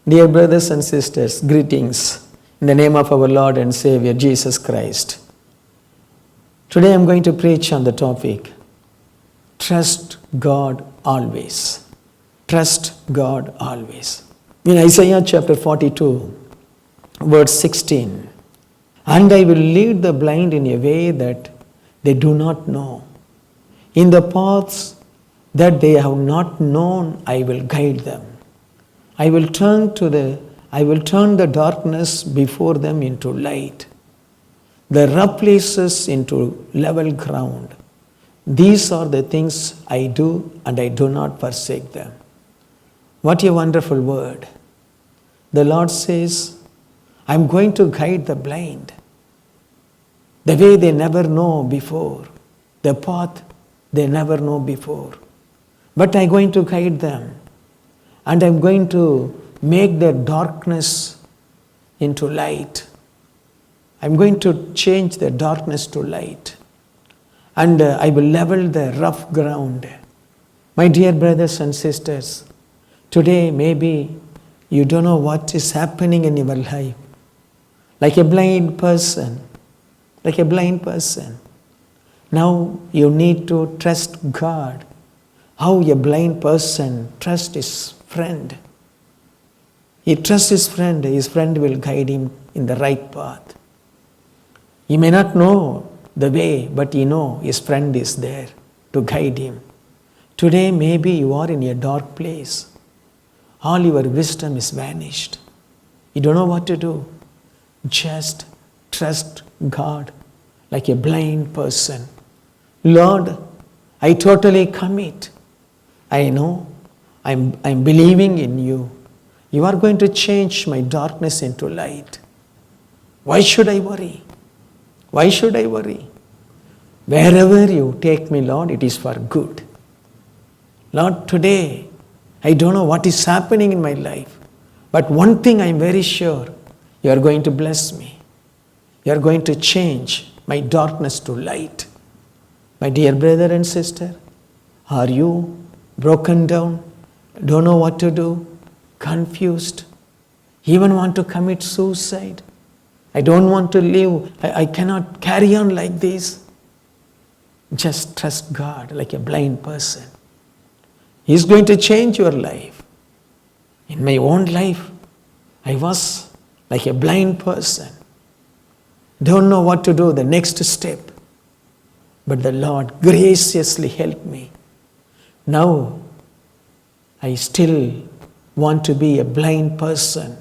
Dear brothers and sisters, greetings in the name of our Lord and Savior Jesus Christ. Today I am going to preach on the topic, trust God always. Trust God always. In Isaiah chapter 42, verse 16, and I will lead the blind in a way that they do not know. In the paths that they have not known, I will guide them. I will turn the darkness before them into light, the rough places into level ground. These are the things I do, and I do not forsake them. What a wonderful word. The Lord says, I'm going to guide the blind, the way they never know before, the path they never know before. But I'm going to guide them, and I'm going to make their darkness into light. I'm going to change their darkness to light, and I will level the rough ground. My dear brothers and sisters, today maybe you don't know what is happening in your life. Like a blind person. Now you need to trust God. How a blind person trusts his friend. He trusts his friend will guide him in the right path. He may not know the way, but he knows his friend is there to guide him. Today maybe you are in a dark place. All your wisdom is vanished. You don't know what to do. Just trust God like a blind person. Lord, I totally commit. I know I'm believing in you. You are going to change my darkness into light. Why should I worry? Why should I worry? Wherever you take me, Lord, it is for good. Lord, today, I don't know what is happening in my life, but one thing I am very sure, you are going to bless me. You are going to change my darkness to light. My dear brother and sister, are you broken down, don't know what to do, confused, even want to commit suicide? I don't want to live, I cannot carry on like this. Just trust God like a blind person. He is going to change your life. In my own life, I was like a blind person. Don't know what to do, the next step. But the Lord graciously helped me. Now, I still want to be a blind person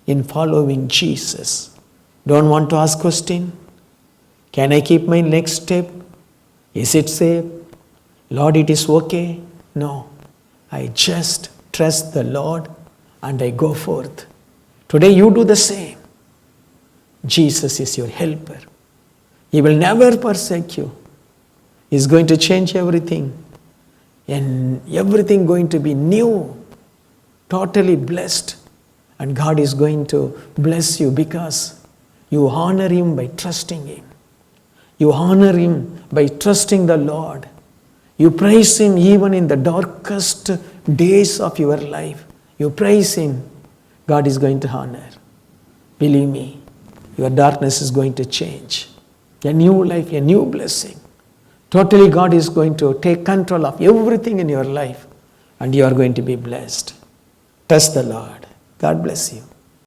in following Jesus. Don't want to ask question. Can I keep my next step? Is it safe? Lord, it is okay. No. I just trust the Lord and I go forth. Today you do the same. Jesus is your helper. He will never forsake you. He is going to change everything. And everything going to be new. Totally blessed. And God is going to bless you because you honor Him by trusting Him. You honor Him by trusting the Lord. You praise Him even in the darkest days of your life. You praise Him. God is going to honor. Believe me, your darkness is going to change. A new life, a new blessing. Totally God is going to take control of everything in your life and you are going to be blessed. Trust the Lord. God bless you.